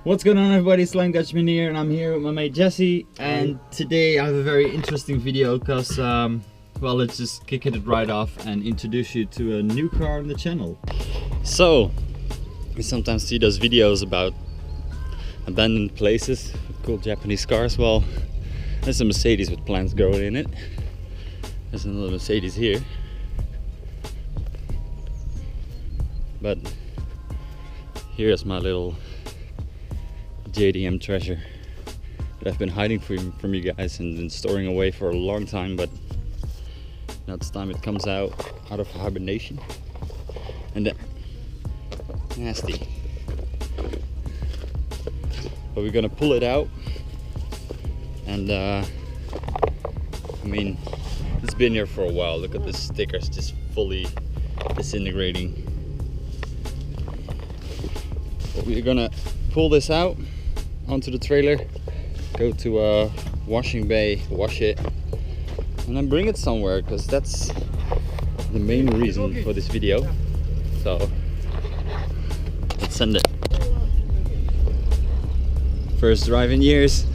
What's going on, everybody? It's Slang Dutchman here, and I'm here with my mate Jesse. And today I have a very interesting video because, well, let's just kick it right off and introduce you to a new car on the channel. So, we sometimes see those videos about abandoned places with cool Japanese cars. Well, there's a Mercedes with plants growing in it. There's another Mercedes here. But here's my little JDM treasure that I've been hiding from you guys and been storing away for a long time, but now it's time it comes out of hibernation. And then nasty. But we're gonna pull it out, and I mean, it's been here for a while. Look at the stickers just fully disintegrating. But we're gonna pull this out onto the trailer, go to a washing bay, wash it, and then bring it somewhere, because that's the main reason for this video. So let's send it. First drive in years.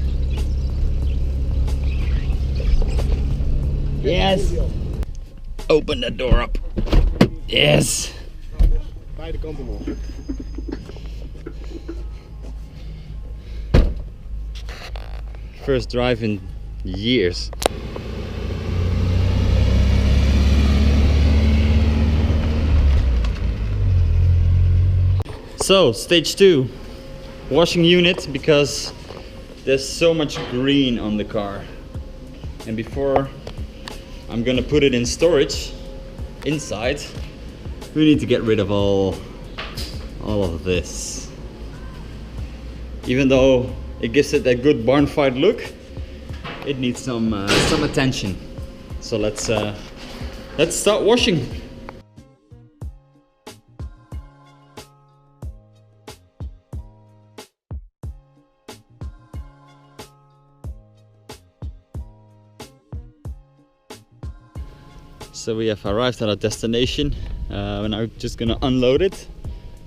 Yes! Open the door up. Yes! Beide kanten op. First drive in years. So, stage 2. Washing unit, because there's so much green on the car. And before I'm gonna put it in storage inside, we need to get rid of all of this. Even though it gives it that good barn fight look, it needs some attention. So let's start washing. So we have arrived at our destination, and I'm just gonna unload it.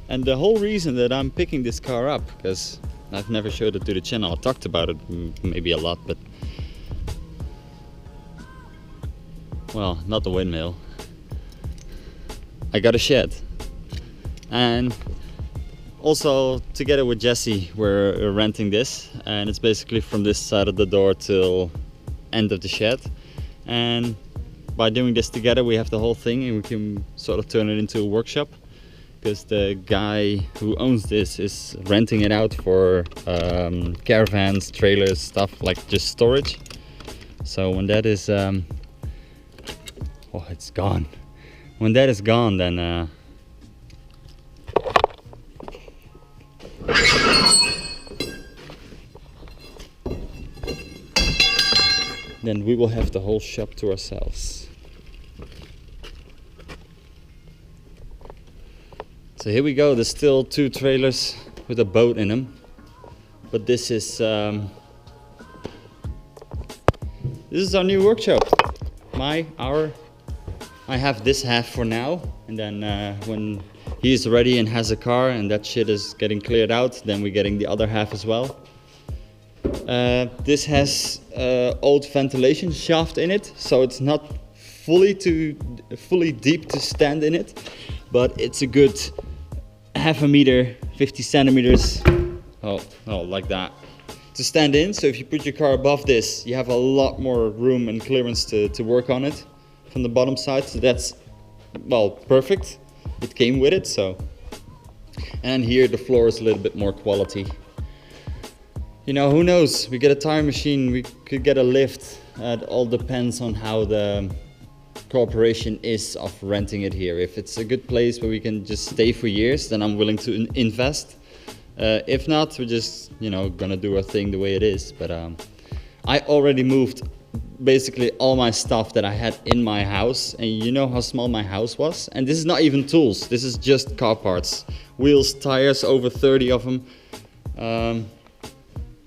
And the whole reason that I'm picking this car up, because I've never showed it to the channel, I talked about it maybe a lot, but well, not the windmill. I got a shed, and also together with Jesse we're renting this, and it's basically from this side of the door till end of the shed. And by doing this together, we have the whole thing, and we can sort of turn it into a workshop, because the guy who owns this is renting it out for caravans, trailers, stuff like just storage. So when that is oh, it's gone. When that is gone, then then we will have the whole shop to ourselves. So here we go. There's still 2 trailers with a boat in them, but this is our new workshop. I have this half for now, and then when he's ready and has a car and that shit is getting cleared out, then we're getting the other half as well. This has old ventilation shaft in it, so it's not fully deep to stand in it, but it's a good half a meter, 50 centimeters, oh like that, to stand in. So if you put your car above this, you have a lot more room and clearance to work on it from the bottom side. So that's, well, perfect. It came with it. So, and here the floor is a little bit more quality. You know, who knows, we get a tire machine, we could get a lift. It all depends on how the cooperation is of renting it here. If it's a good place where we can just stay for years, then I'm willing to invest. If not, we're just, you know, gonna do our thing the way it is. But I already moved basically all my stuff that I had in my house, and you know how small my house was. And this is not even tools, this is just car parts, wheels, tires, over 30 of them.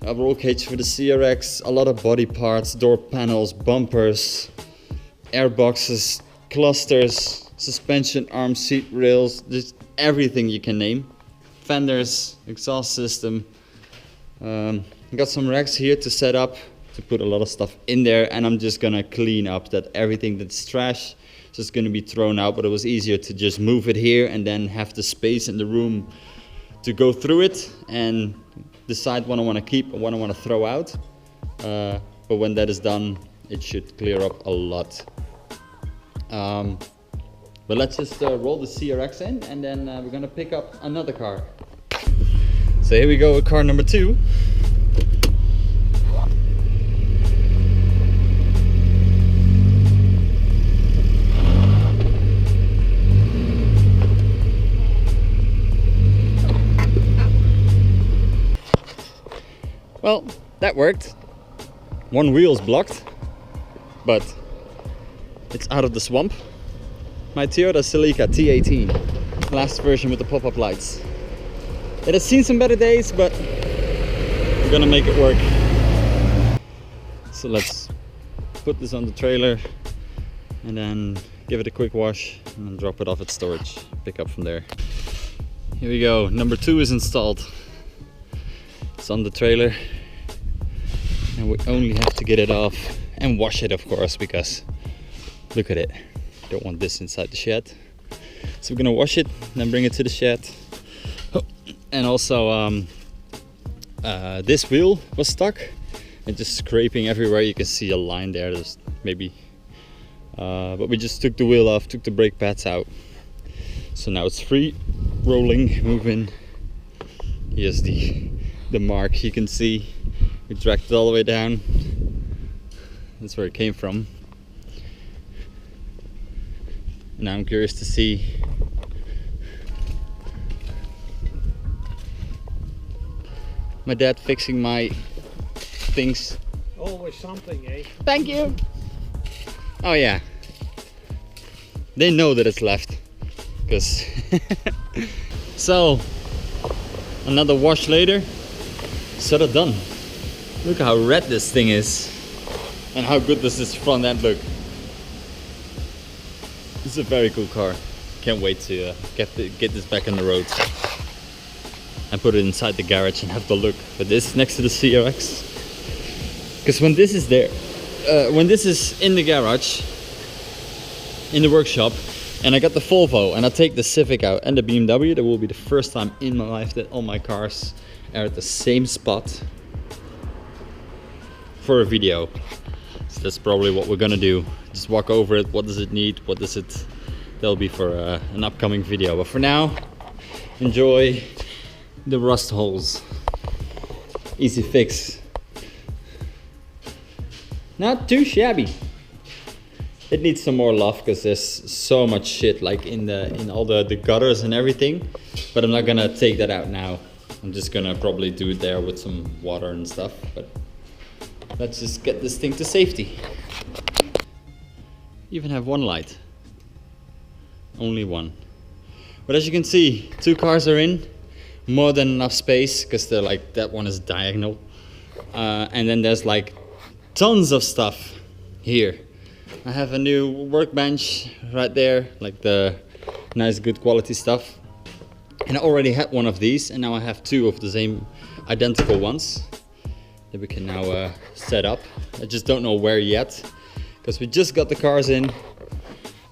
A roll cage for the CRX, a lot of body parts, door panels, bumpers, airboxes, clusters, suspension arms, seat rails, just everything you can name. Fenders, exhaust system, Got some racks here to set up, to put a lot of stuff in there, and I'm just gonna clean up that everything that's trash is just gonna be thrown out, but it was easier to just move it here and then have the space in the room to go through it and decide what I want to keep and what I want to throw out. But when that is done, it should clear up a lot. But let's just roll the CRX in, and then we're gonna pick up another car. So here we go with car number 2. Well, that worked. One wheel's blocked, but it's out of the swamp. My Toyota Celica T18, last version with the pop-up lights. It has seen some better days, but we're gonna make it work. So let's put this on the trailer and then give it a quick wash and then drop it off at storage. Pick up from there. Here we go, number 2 is installed. It's on the trailer and we only have to get it off and wash it, of course, because look at it. Don't want this inside the shed. So we're gonna wash it, then bring it to the shed. Oh, and also this wheel was stuck and just scraping everywhere. You can see a line there. There's maybe, but we just took the wheel off, took the brake pads out. So now it's free, rolling, moving. Here's the mark you can see. We dragged it all the way down. That's where it came from. Now I'm curious to see my dad fixing my things. Always something, eh? Thank you. Oh yeah, they know that it's left, because so another wash later, sort of done. Look how red this thing is, and how good does this front end look. This is a very cool car. Can't wait to get this back on the road and put it inside the garage and have the look for this next to the CRX. Because when this is there, when this is in the garage, in the workshop, and I got the Volvo and I take the Civic out and the BMW, that will be the first time in my life that all my cars are at the same spot for a video. So that's probably what we're gonna do. Just walk over it. What does it need? What does it? That'll be for an upcoming video. But for now, enjoy the rust holes. Easy fix. Not too shabby. It needs some more love because there's so much shit like in all the gutters and everything. But I'm not gonna take that out now. I'm just gonna probably do it there with some water and stuff. But let's just get this thing to safety. Even have one light. Only one. But as you can see, 2 cars are in. More than enough space because they're like, that one is diagonal. And then there's like tons of stuff here. I have a new workbench right there, like the nice good quality stuff. And I already had one of these, and now I have 2 of the same identical ones that we can now set up. I just don't know where yet, because we just got the cars in.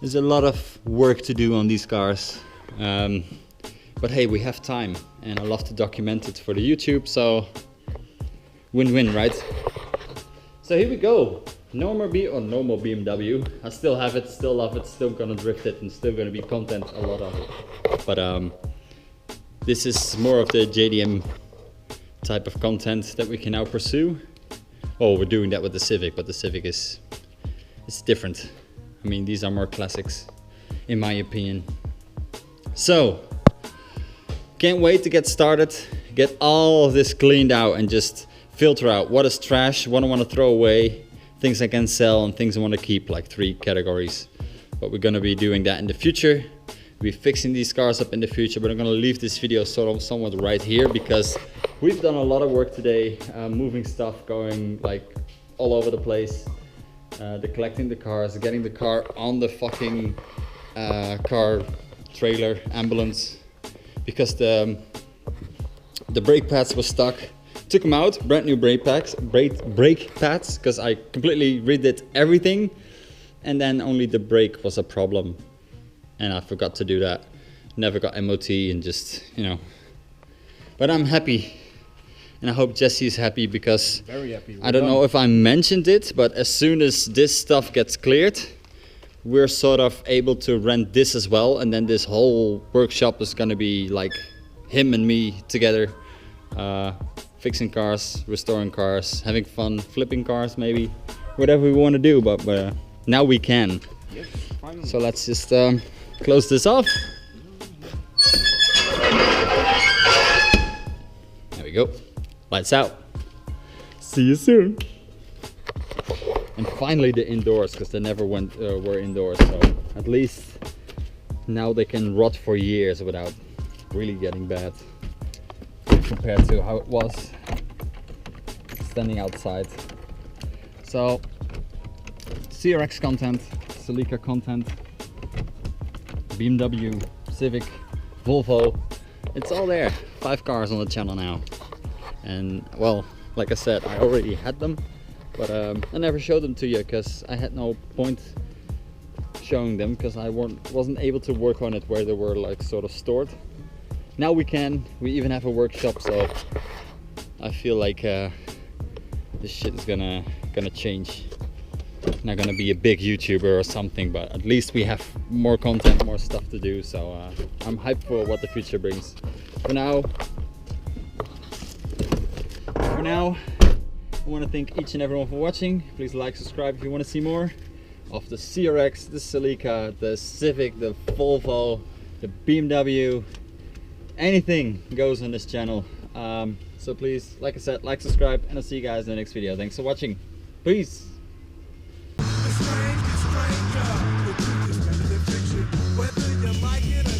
There's a lot of work to do on these cars. But hey, we have time, and I love to document it for the YouTube, so win-win, right? So here we go. No more BMW. I still have it, still love it, still gonna drift it, and still gonna be content, a lot of it. But this is more of the JDM type of content that we can now pursue. Oh, we're doing that with the Civic, but the Civic it's different. I mean, these are more classics, in my opinion. So, can't wait to get started, get all of this cleaned out and just filter out what is trash, what I want to throw away, things I can sell and things I want to keep, like 3 categories. But we're going to be doing that in the future. We'll be fixing these cars up in the future, but I'm going to leave this video sort of somewhat right here because we've done a lot of work today, moving stuff, going like all over the place, collecting the cars, getting the car on the fucking car trailer ambulance because the brake pads were stuck. Took them out, brand new brake pads, because I completely redid everything, and then only the brake was a problem, and I forgot to do that. Never got MOT and just, you know. But I'm happy, and I hope Jesse's happy because Very happy. I don't know if I mentioned it, but as soon as this stuff gets cleared, we're sort of able to rent this as well, and then this whole workshop is gonna be like him and me together, fixing cars, restoring cars, having fun, flipping cars maybe, whatever we want to do, but now we can. Yes, finally. So let's just close this off. There we go. Lights out. See you soon. And finally the indoors, because they never were indoors, so at least now they can rot for years without really getting bad compared to how it was standing outside. So CRX content, Celica content, BMW, Civic, Volvo, it's all there. 5 cars on the channel now. And well, like I said, I already had them, but I never showed them to you because I had no point showing them because I wasn't able to work on it where they were like sort of stored. Now we can. We even have a workshop, so I feel like this shit is gonna change. Not gonna be a big YouTuber or something, but at least we have more content, more stuff to do. So I'm hyped for what the future brings. For now, I want to thank each and everyone for watching. Please like, subscribe if you want to see more of the CRX, the Celica, the Civic, the Volvo, the BMW. Anything goes on this channel. So please, like I said, like, subscribe, and I'll see you guys in the next video. Thanks for watching. Peace. Whether you like it or